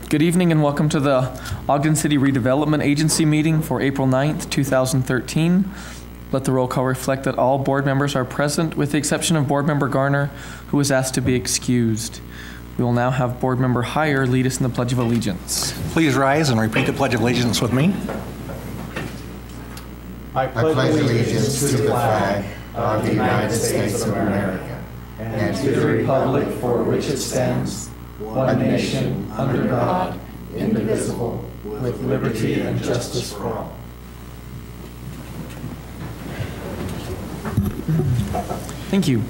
Good evening and welcome to the Ogden City Redevelopment Agency meeting for April 9th, 2013. Let the roll call reflect that all board members are present with the exception of Board Member Garner, who is asked to be excused. We will now have Board Member Heyer lead us in the Pledge of Allegiance. Please rise and repeat the Pledge of Allegiance with me. I pledge allegiance to the flag of the United States of America and to the republic for which it stands, one nation, under God, indivisible, with liberty and justice for all. Thank you.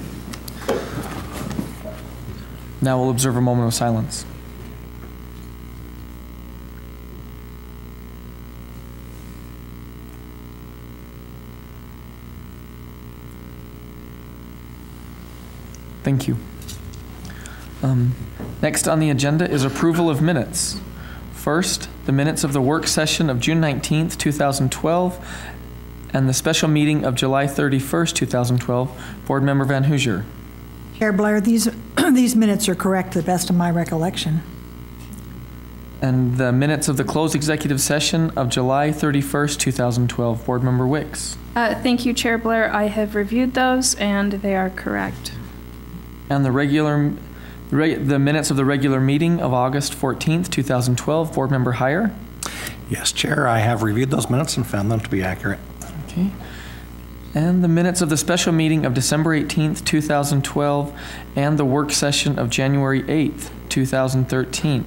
Now we'll observe a moment of silence. Thank you. Next on the agenda is approval of minutes. First, the minutes of the work session of June 19th, 2012, and the special meeting of July 31st, 2012. Board Member Van Hoosier. Chair Blair, these minutes are correct to the best of my recollection. And the minutes of the closed executive session of July 31st, 2012. Board Member Wicks. Thank you, Chair Blair. I have reviewed those and they are correct. And the minutes of the regular meeting of August 14th, 2012. Board Member Heyer. Yes, Chair, I have reviewed those minutes and found them to be accurate. Okay. And the minutes of the special meeting of December 18th, 2012, and the work session of January 8th, 2013.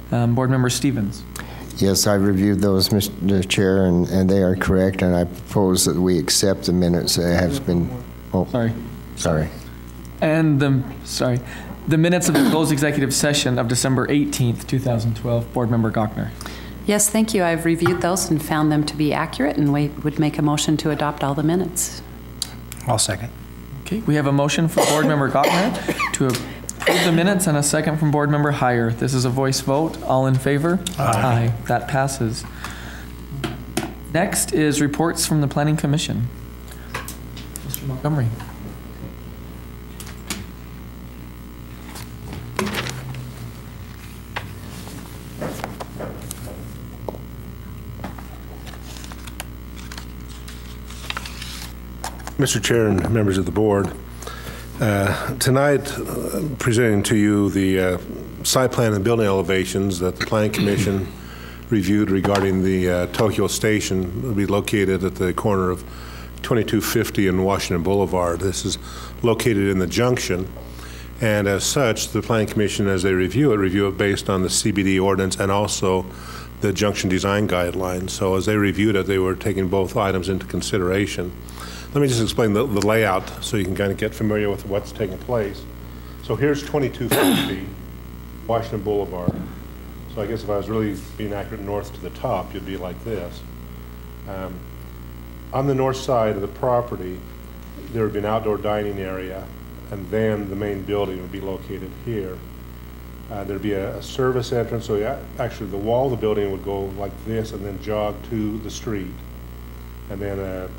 Board Member Stevens. Yes, I reviewed those, Mr. Chair, and they are correct, and I propose that we accept the minutes that have been... Oh, sorry. And the minutes of the closed executive session of December 18th, 2012. Board Member Gochner. Yes, thank you. I've reviewed those and found them to be accurate, and we would make a motion to adopt all the minutes. I'll second. Okay, we have a motion from Board Member Gochner to approve the minutes and a second from Board Member Heyer. This is a voice vote. All in favor? Aye. That passes. Next is reports from the Planning Commission. Mr. Montgomery. Mr. Chair and members of the board, tonight presenting to you the site plan and building elevations that the Planning Commission reviewed regarding the Tokyo Station will be located at the corner of 2250 and Washington Boulevard. This is located in the junction, and as such, the Planning Commission, as they review it based on the CBD ordinance and also the junction design guidelines. So as they reviewed it, they were taking both items into consideration. Let me just explain the layout so you can kind of get familiar with what's taking place. So here's 2250 Washington Boulevard. So I guess if I was really being accurate north to the top, you'd be like this. On the north side of the property, there would be an outdoor dining area, and then the main building would be located here. There'd be a service entrance, so actually the wall of the building would go like this and then jog to the street. And then a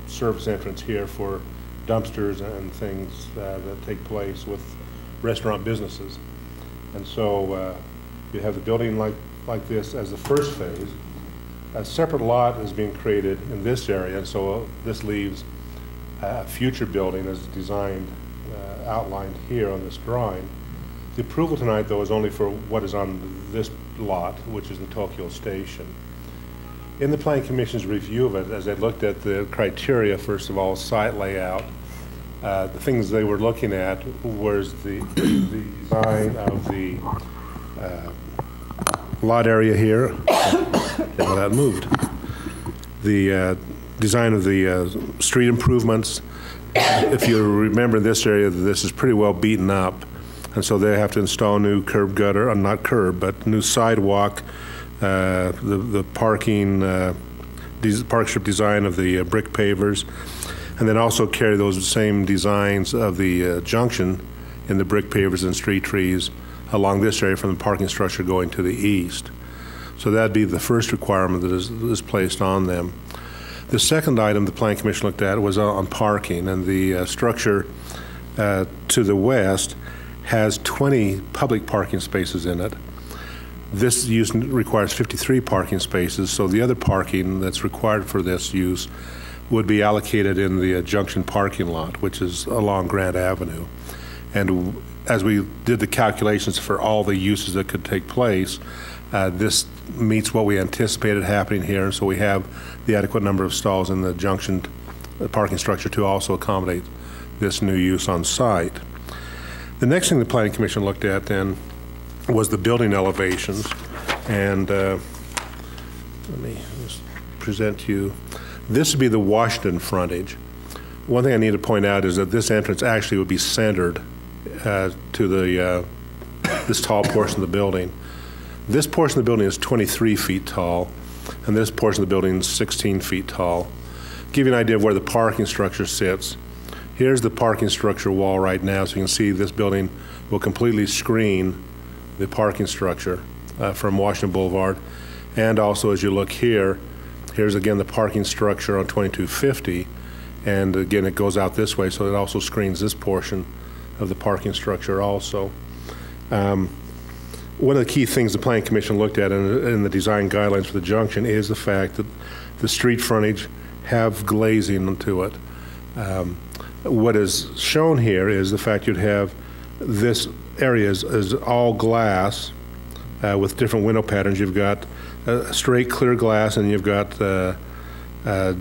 service entrance here for dumpsters and things that take place with restaurant businesses. And so you have the building like this as the first phase. A separate lot is being created in this area, and so this leaves a future building as designed, outlined here on this drawing. The approval tonight, though, is only for what is on this lot, which is the Tokyo Station. In the Planning Commission's review of it, as they looked at the criteria, first of all, site layout, the things they were looking at was the design of the lot area here. Well, that moved. The design of the street improvements. If you remember this area, this is pretty well beaten up, and so they have to install new curb gutter, not curb, but new sidewalk. The parking, park strip design of the brick pavers, and then also carry those same designs of the junction in the brick pavers and street trees along this area from the parking structure going to the east. So that'd be the first requirement that is placed on them. The second item the Planning Commission looked at was on parking, and the structure to the west has 20 public parking spaces in it. This use requires 53 parking spaces, so the other parking that's required for this use would be allocated in the Junction parking lot, which is along Grant Avenue. And as we did the calculations for all the uses that could take place, this meets what we anticipated happening here, so we have the adequate number of stalls in the Junction parking structure to also accommodate this new use on site. The next thing the Planning Commission looked at then was the building elevations, and let me just present to you. This would be the Washington frontage. One thing I need to point out is that this entrance actually would be centered to the this tall portion of the building. This portion of the building is 23 feet tall, and this portion of the building is 16 feet tall. Give you an idea of where the parking structure sits. Here's the parking structure wall right now, so you can see this building will completely screen the parking structure from Washington Boulevard. And also, as you look here, here's again the parking structure on 2250, and again it goes out this way, so it also screens this portion of the parking structure also. One of the key things the Planning Commission looked at in the design guidelines for the junction is the fact that the street frontage have glazing to it. What is shown here is the fact you'd have this area is all glass with different window patterns. You've got straight clear glass, and you've got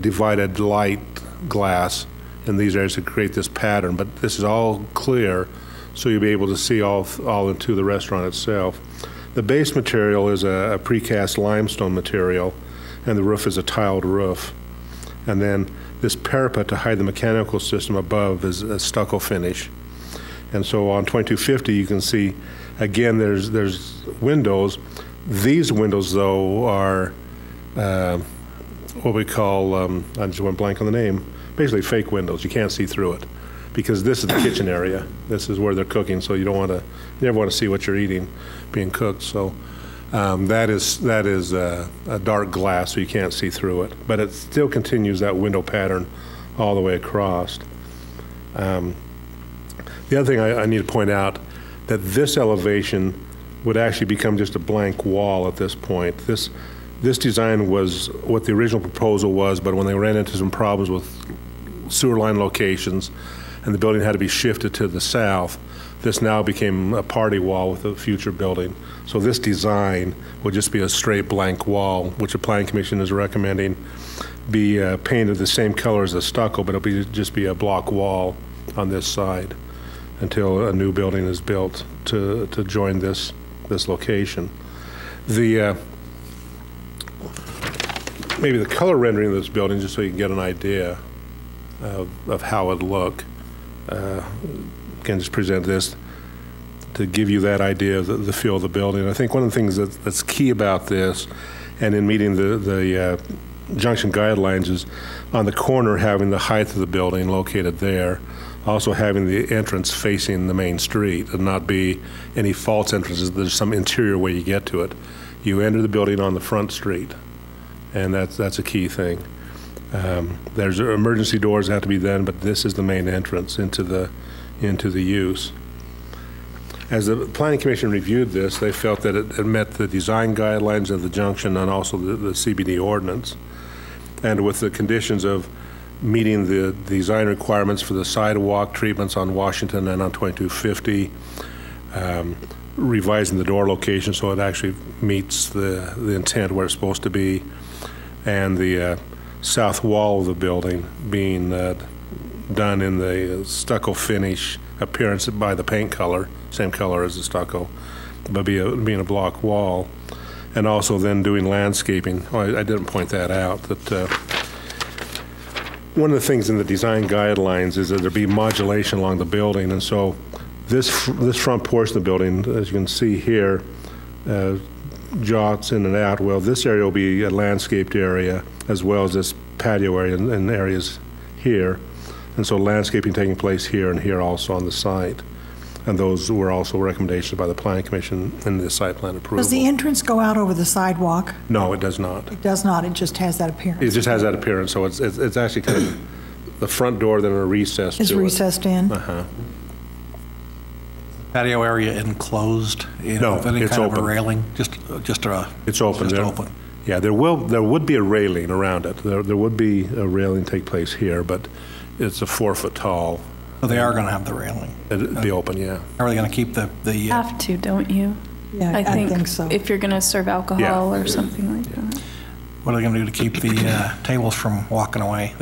divided light glass in these areas to create this pattern. But this is all clear, so you'll be able to see all into the restaurant itself. The base material is a precast limestone material, and the roof is a tiled roof. And then this parapet to hide the mechanical system above is a stucco finish. And so on 2250, you can see, again, there's windows. These windows, though, are what we call, I just went blank on the name, basically fake windows. You can't see through it, because this is the kitchen area. This is where they're cooking, so you never want to see what you're eating being cooked. So that is a dark glass, so you can't see through it. But it still continues that window pattern all the way across. The other thing I need to point out, that this elevation would actually become just a blank wall at this point. This design was what the original proposal was, but when they ran into some problems with sewer line locations and the building had to be shifted to the south, this now became a party wall with a future building. So this design would just be a straight blank wall, which the Planning Commission is recommending be painted the same color as the stucco, but it'll just be a block wall on this side until a new building is built to join this location. Maybe the color rendering of this building, just so you can get an idea of how it look. Can just present this to give you that idea of the feel of the building. I think one of the things that's key about this, and in meeting the junction guidelines, is on the corner having the height of the building located there, also having the entrance facing the main street and not be any false entrances. There's some interior way you get to it. You enter the building on the front street, and that's a key thing. There's emergency doors that have to be done, but this is the main entrance into the use. As the Planning Commission reviewed this, they felt that it met the design guidelines of the junction and also the CBD ordinance. And with the conditions of meeting the design requirements for the sidewalk treatments on Washington and on 2250, revising the door location so it actually meets the intent where it's supposed to be, and the south wall of the building being done in the stucco finish appearance by the paint color, same color as the stucco, but being a block wall. And also then doing landscaping. Oh, I didn't point that out, that one of the things in the design guidelines is that there be modulation along the building, and so this front portion of the building, as you can see here, jots in and out. Well, this area will be a landscaped area, as well as this patio area and areas here. And so landscaping taking place here and here also on the site. And those were also recommendations by the Planning Commission in the site plan approval. Does the entrance go out over the sidewalk? No, it does not. It does not. It just has that appearance. It just has that appearance. So it's actually kind of the front door, then a recess to it. It's recessed in? Uh-huh. Patio area enclosed? No, with any it's kind of open. a railing? Just a... It's open. Just There- open. Yeah, there would be a railing around it. There would be a railing take place here, but it's a 4-foot tall. So they are going to have the railing. It'd be open, yeah. How are they going to keep the Have to, don't you? Yeah, I think so. If you're going to serve alcohol Yeah. or something like that. what are they going to do to keep the tables from walking away?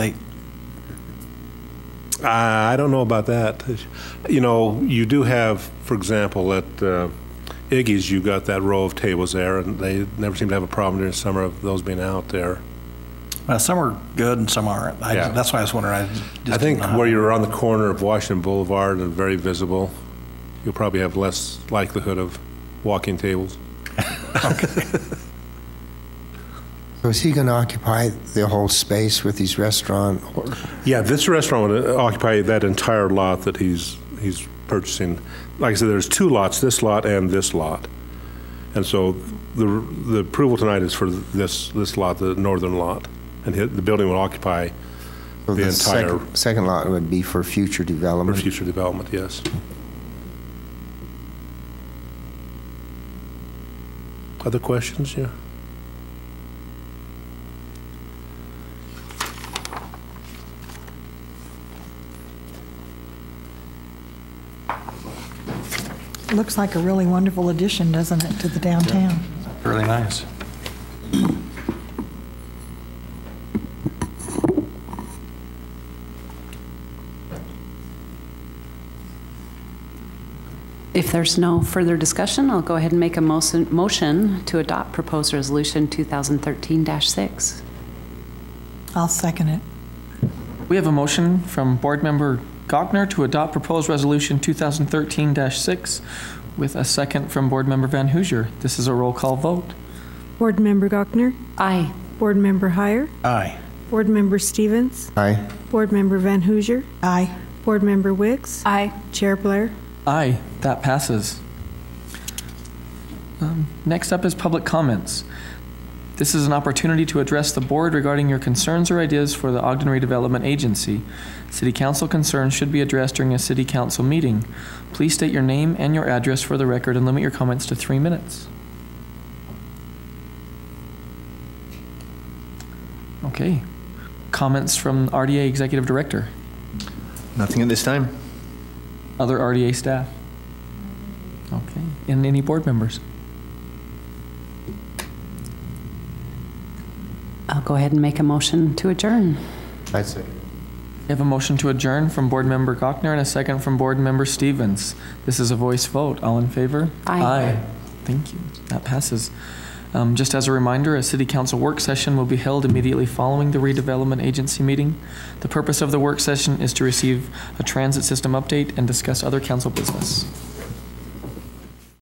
I don't know about that. You know, you do have, for example, at Iggy's, you got that row of tables there, and they never seem to have a problem during summer of those being out there. Some are good and some aren't. Yeah. That's why I was wondering. I just think didn't know how- where you're on the corner of Washington Boulevard and very visible, you'll probably have less likelihood of walking tables. So is he going to occupy the whole space with his restaurant? Yeah, this restaurant would occupy that entire lot that he's purchasing. Like I said, there's 2 lots, this lot and this lot. And so the approval tonight is for this lot, the northern lot. And the building will occupy So the entire, second lot would be for future for development? future development, yes. Other questions, yeah? Looks like a really wonderful addition, doesn't it, to the downtown? Really nice. If there's no further discussion, I'll go ahead and make a motion to adopt proposed resolution 2013-6. I'll second it. We have a motion from Board Member Gochner to adopt proposed resolution 2013-6 with a second from Board Member Van Hoosier. This is a roll call vote. Board Member Gochner, Aye. Board Member Heyer, Aye. Board Member Stevens, Aye. Board Member Van Hoosier, Aye. Board Member Wicks, Aye. Chair Blair. Aye, that passes. Next up is public comments. This is an opportunity to address the board regarding your concerns or ideas for the Ogden Redevelopment Agency. City Council concerns should be addressed during a City Council meeting. Please state your name and your address for the record and limit your comments to 3 minutes. Okay. Comments from RDA Executive Director. Nothing at this time. Other RDA staff? Okay. And any board members? I'll go ahead and make a motion to adjourn. I see. We have a motion to adjourn from Board Member Gochner and a second from Board Member Stevens. This is a voice vote. All in favor? Aye. Thank you. That passes. Just as a reminder, a City Council work session will be held immediately following the Redevelopment Agency meeting. The purpose of the work session is to receive a transit system update and discuss other council business.